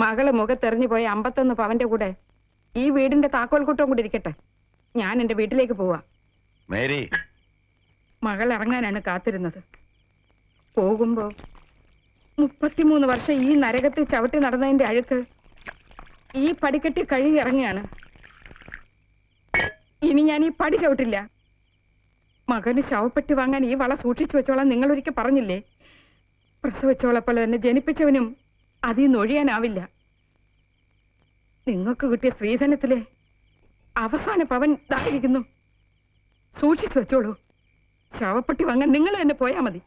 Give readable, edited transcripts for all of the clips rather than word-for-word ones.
മകള് മുഖത്തെറിഞ്ഞു പോയ 51 പവന്റെ കൂടെ ഈ വീടിന്റെ താക്കോൽ കൂട്ടം കൂടി ഇരിക്കട്ടെ. ഞാൻ എന്റെ വീട്ടിലേക്ക് പോവാ. മേരി, മകൾ ഇറങ്ങാനാണ് കാത്തിരുന്നത്. പോകുമ്പോ 33 വർഷം ഈ നരകത്തിൽ ചവിട്ടി നടന്നതിന്റെ അഴുക്ക് ഈ പടിക്കെട്ടി കഴുകി ഇറങ്ങിയാണ്. ഇനി ഞാൻ ഈ പടി ചവിട്ടില്ല. മകന് ശവപ്പെട്ടി വാങ്ങാൻ ഈ വള സൂക്ഷിച്ചു വെച്ചോളാം നിങ്ങൾ ഒരിക്കൽ പറഞ്ഞില്ലേ? പ്രസവിച്ചോളപ്പോൾ തന്നെ ജനിപ്പിച്ചവനും അതിൽ നിന്ന് ഒഴിയാനാവില്ല. നിങ്ങൾക്ക് കിട്ടിയ സ്ത്രീധനത്തിലെ അവസാന പവൻ ഇതായിരിക്കുന്നു. സൂക്ഷിച്ചു വെച്ചോളൂ. ശവപ്പെട്ടി വാങ്ങാൻ നിങ്ങൾ തന്നെ പോയാ മതി.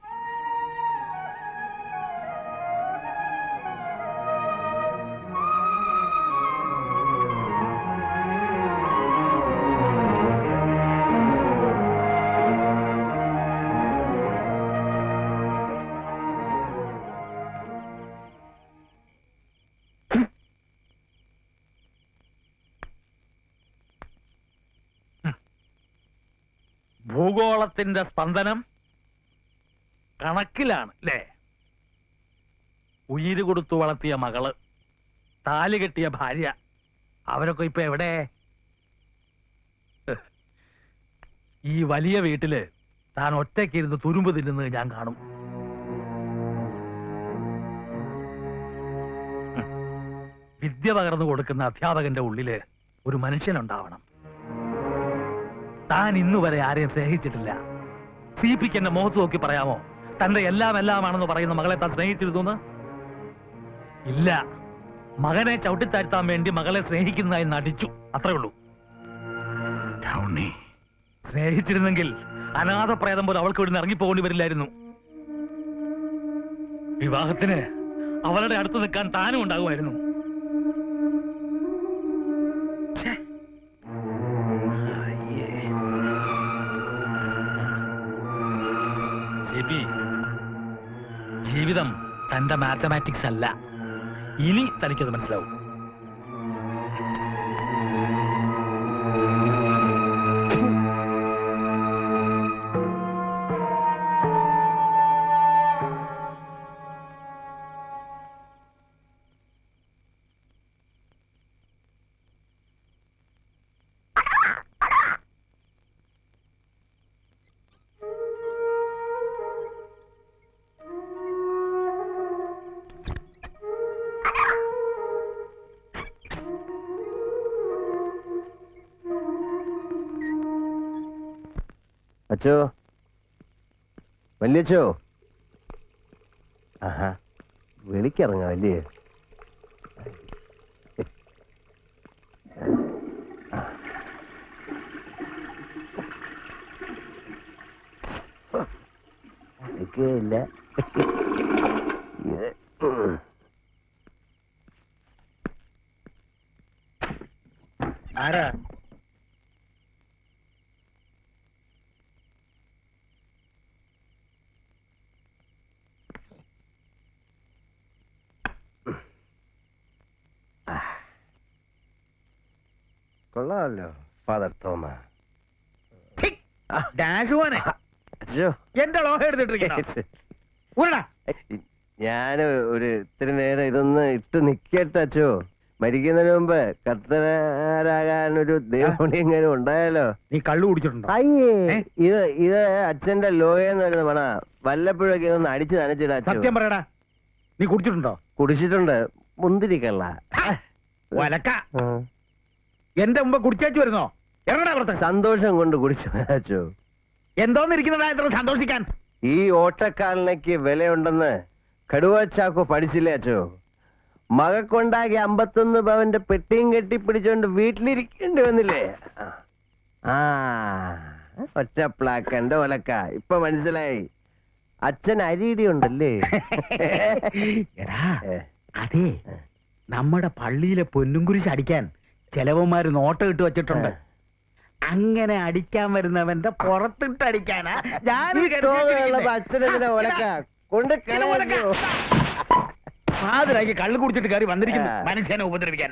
ഭൂഗോളത്തിന്റെ സ്പന്ദനം കണക്കിലാണ് അല്ലേ? ഉയിര് കൊടുത്തു വളർത്തിയ മകള്, താലി കെട്ടിയ ഭാര്യ, അവരൊക്കെ ഇപ്പൊ എവിടെ? ഈ വലിയ വീട്ടില് താൻ ഒറ്റയ്ക്കിരുന്ന് തുരുമ്പ് തിന്നുന്നത് ഞാൻ കാണും. വിദ്യ പകർന്നു കൊടുക്കുന്ന അധ്യാപകന്റെ ഉള്ളില് ഒരു മനുഷ്യനുണ്ടാവണം. താൻ ഇന്നുവരെ ആരെയും സ്നേഹിച്ചിട്ടില്ല. സിപിക്ക് എന്റെ മുഖത്ത് നോക്കി പറയാമോ തന്റെ എല്ലാം എല്ലാമാണെന്ന് പറയുന്ന മകളെ താൻ സ്നേഹിച്ചിരുന്നു? ഇല്ല. മകനെ ചവിട്ടിത്താഴ്ത്താൻ വേണ്ടി മകളെ സ്നേഹിക്കുന്നതായി നടിച്ചു, അത്രേ ഉള്ളൂ. സ്നേഹിച്ചിരുന്നെങ്കിൽ അനാഥ പ്രേതം പോലെ അവൾക്ക് ഇവിടെ നിന്ന് ഇറങ്ങിപ്പോകേണ്ടി വരില്ലായിരുന്നു. വിവാഹത്തിന് അവളുടെ അടുത്ത് നിൽക്കാൻ താനും ഉണ്ടാകുമായിരുന്നു. ജീവിതം തന്റെ മാത്തമാറ്റിക്സ് അല്ല. ഇനി തനിക്കത് മനസ്സിലാവും. അച്ചോ, വല്യച്ചോ. ആഹാ, വിളിക്കിറങ്ങാം അല്ലേ? ഇല്ല. ആരാ? കൊള്ളാമല്ലോ ഫാദർ തോമ. എന്റെ ലോഹ എടുത്തിട്ടിരിക്കുന്നു. ഞാന് ഒരു ഇത്തിരി നേരം ഇതൊന്ന് ഇട്ട് നിക്കട്ടെ അച്ചോ. മരിക്കുന്നതിന് മുമ്പ് കർത്തനാരാകാനൊരു ദൈവം ഉണ്ടായാലോ. നീ കള്ളു കുടിച്ചിട്ടുണ്ടോ? അയ്യേ, ഇത് അച്ഛന്റെ ലോയെന്ന് വരുന്ന പണ. വല്ലപ്പോഴൊക്കെ ഇതൊന്ന് അടിച്ച് നനച്ചിടാ. സത്യം പറയടാ, നീ കുടിച്ചിട്ടുണ്ടോ? കുടിച്ചിട്ടുണ്ട്. മുന്തിരിക്കള്ള വലക്ക. എന്റെ മുമ്പ് കുടിച്ചു വരുന്നോ? സന്തോഷം കൊണ്ട് കുടിച്ചു അച്ചോ. എന്തോന്നിരിക്കുന്നതാ സന്തോഷിക്കാൻ? ഈ ഓട്ടക്കാലനയ്ക്ക് വിലയുണ്ടെന്ന് കടുവച്ചാക്കോ പഠിച്ചില്ലേ അച്ചോ? മകക്കൊണ്ടാക്കി 51 പവന്റെ പെട്ടിയും കെട്ടിപ്പിടിച്ചോണ്ട് വീട്ടിലിരിക്കേണ്ടി വന്നില്ലേ? ആ, ഒറ്റ പ്ലാക്കന്റെ ഒലക്ക. ഇപ്പൊ മനസ്സിലായി. അച്ഛൻ അരിയിടി ഉണ്ടല്ലേ? അതെ, നമ്മുടെ പള്ളിയിലെ പൊന്നുംകുരിശ് അടിക്കാൻ ചെലവന്മാര് നോട്ട ഇട്ട് വെച്ചിട്ടുണ്ട്. അങ്ങനെ അടിക്കാൻ വരുന്നവന്റെ പുറത്തിട്ട് അടിക്കാനാ ഞാൻ അച്ഛനെന്തിനാ ഒലക്ക കൊണ്ട് മാതിരാക്കി കള്ളു കുടിച്ചിട്ട് കയറി വന്നിരിക്കുന്നു മനുഷ്യനെ ഉപദ്രവിക്കാൻ.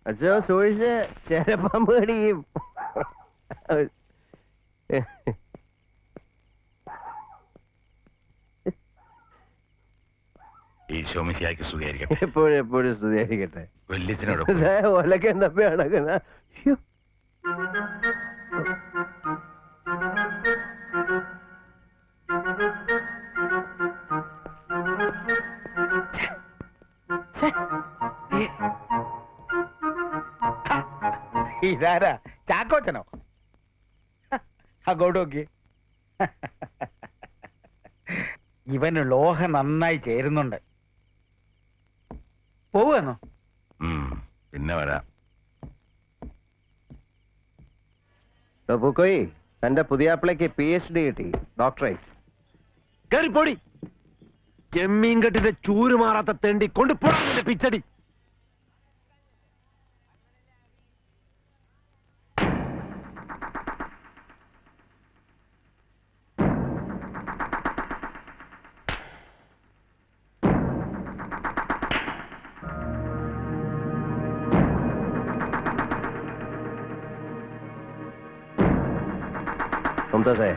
അച്ഛോ, സൂക്ഷിച്ച് ചേരപ്പാമ്പ് കടിക്കും. ഈശോമിശിയാക്കി സ്തുതിയായിരിക്കട്ടെ. എപ്പോഴും എപ്പോഴും സ്തുതിയായിരിക്കട്ടെ. വല്യച്ഛനോട് ഒലക്കെ തപ്പി നടക്കുന്ന ഇതാരാ ചാക്കോച്ചനോ? അങ്ങോട്ട് നോക്കി. ഇവന് ലോഹ നന്നായി ചേരുന്നുണ്ട്. പോവുകയെന്നോ? പിന്നെ വരാം. പൂക്കോയി, തന്റെ പുതിയാപ്പിളയ്ക്ക് PhD കിട്ടി, ഡോക്ടറേറ്റ്. കേറിപ്പോടി, ചെമ്മീൻ കെട്ടിന്റെ ചൂര് മാറാത്ത തെണ്ടി കൊണ്ടുപോടാ പിച്ചടി. മുംതാസേ,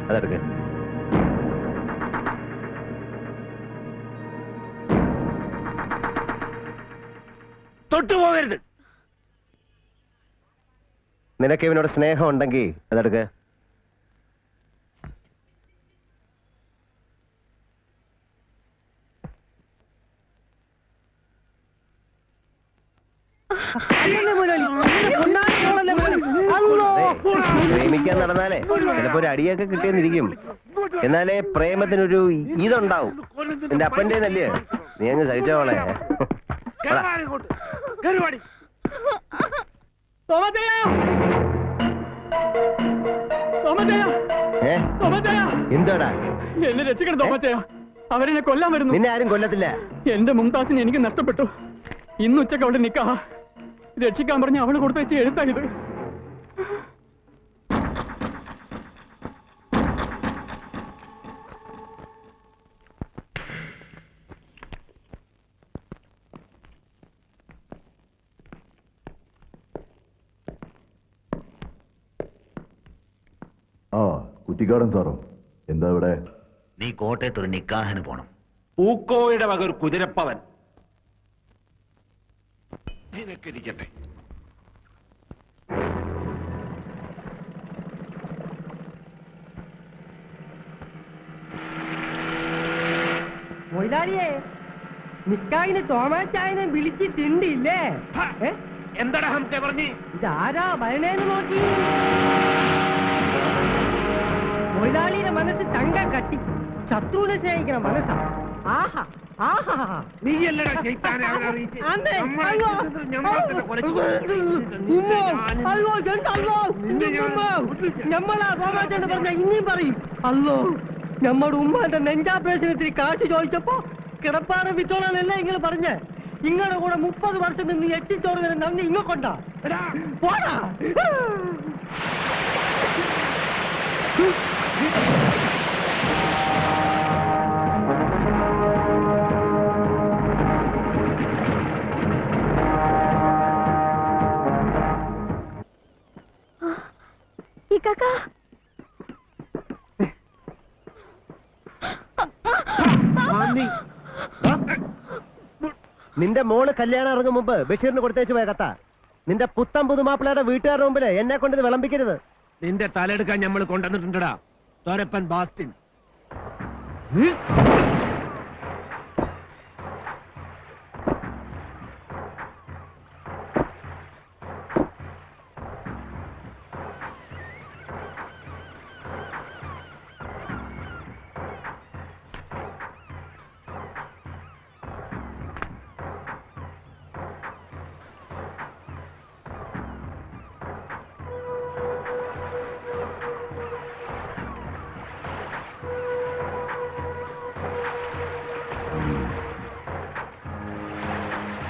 അതെടുക്ക്. തൊട്ടുപോകരുത്. നിനക്ക് ഇവനോട് സ്നേഹം ഉണ്ടെങ്കിൽ അതെടുക്ക്. പ്രേമിക്കാൻ നടന്നാലേ ചിലപ്പോ ഒരു അടിയൊക്കെ കിട്ടിയെന്നിരിക്കും. എന്നാലേ പ്രേമത്തിനൊരു ഇതുണ്ടാവും. എന്റെ അപ്പന്റെ നല്ലേ, നീ അങ്ങ് സഹിച്ചോളെ. എന്താടാ? എന്നെ രക്ഷിക്കണം തോമച്ചയ, അവരെന്നെ കൊല്ലാൻ വരുന്നു. നിന്നെ ആരും കൊല്ലത്തില്ല. എന്റെ മുംതാസിനെ എനിക്ക് നഷ്ടപ്പെട്ടു. ഇന്ന് ഉച്ചക്ക് അവിടെ നിക്കാ. രക്ഷിക്കാൻ പറഞ്ഞ അവള് കൊടുത്തയച്ച് എഴുത്തായത്. ആ, കുറ്റിക്കാടൻ സാറോ, എന്താ ഇവിടെ? നീ കോട്ടയത്ത് ഒരു നിക്കാഹിന് പോണം. പൂക്കോയുടെ വക ഒരു കുതിരപ്പവൻ നിനക്കിരിക്കട്ടെ. മൊയിലാളിയെ, നിക്കായിന് തോമാച്ചായനെ വിളിച്ചിട്ടുണ്ടില്ലേ? എന്താടാ ഹംസേ പറഞ്ഞ്? ഇതാരാ ഭരണേന്ന് നോക്കി. മൊയിലാളിയുടെ മനസ്സ് തങ്ക കട്ടി, ശത്രുവിനെ സ്നേഹിക്കണം മനസ്സാ. ആഹാ ആഹാ, നീയല്ലടാ ശൈത്താനെ അവനെ അറിയിച്ച്. അമ്മേ, നമ്മളെ അയ്യോ, ഇഷ്ടത്തിന് ഞമ്മളെ കൊലച്ചു. ഉമ്മോ, അയ്യോ, എന്തല്ലോ, ഉമ്മോ, ഞമ്മളാ തോമാച്ചാന്ന് പറഞ്ഞ ഇനിയും പറയും. അല്ലോ, നമ്മുടെ ഉമ്മാന്റെ നെഞ്ചാപ്രേഷനത്തിന് കാശ് ചോദിച്ചപ്പോ കിടപ്പാറ വിറ്റോളാനല്ല ഇങ്ങനെ പറഞ്ഞ്. ഇങ്ങളുടെ കൂടെ 30 വർഷം നിന്ന് എത്തിച്ചോറുന്നതിന് നന്ദി ഇങ്ങൊണ്ടാ. പോടാ. നിന്റെ മോള് കല്യാണം ഇറങ്ങും മുമ്പ് ബഷീറിന് കൊടുത്തേച്ച് പോയ കഥ. നിന്റെ പുത്തൻ പുതുമാപ്പിളയുടെ വീട്ടുകാരുടെ മുമ്പില് എന്നെ കൊണ്ട് ഇത് വിളമ്പിക്കരുത്. നിന്റെ തലെടുക്കാൻ നമ്മൾ കൊണ്ടുവന്നിട്ടുണ്ടടാ തോരപ്പൻ ബാസ്റ്റിൻ.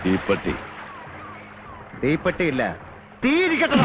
തീപ്പെട്ടി. തീപ്പെട്ടിയില്ല, തീരിക്കട്ടോ.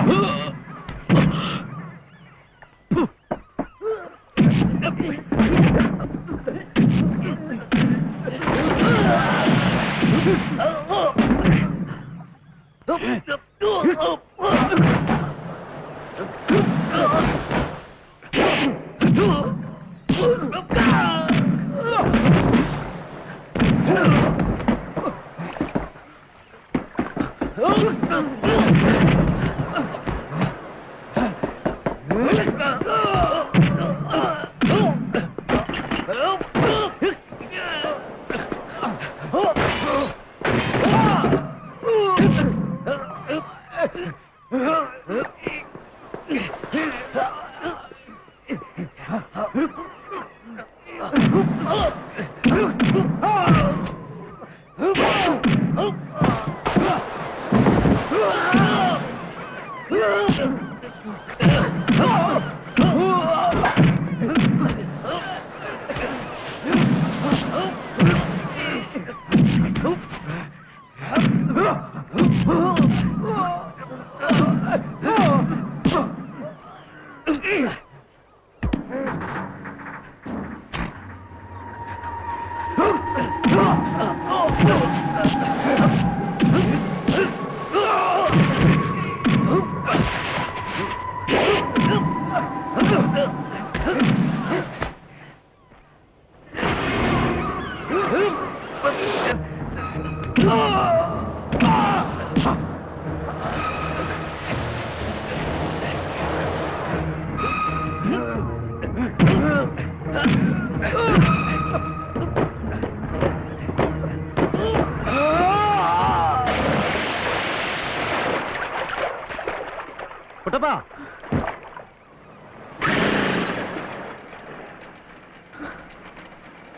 കുട്ടപ്പാ,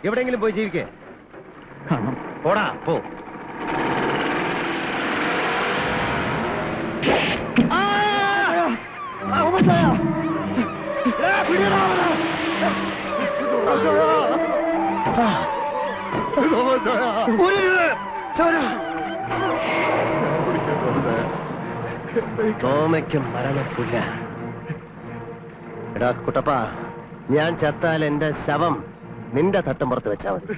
എവിടെയെങ്കിലും പോയി ജീവിക്കേ. പോടാ പോ. തോമയ്ക്കും മരണമില്ല. എടാ കുട്ടപ്പാ, ഞാൻ ചത്താൽ എന്റെ ശവം നിന്റെ തട്ടും പുറത്ത് വെച്ചാ മതി.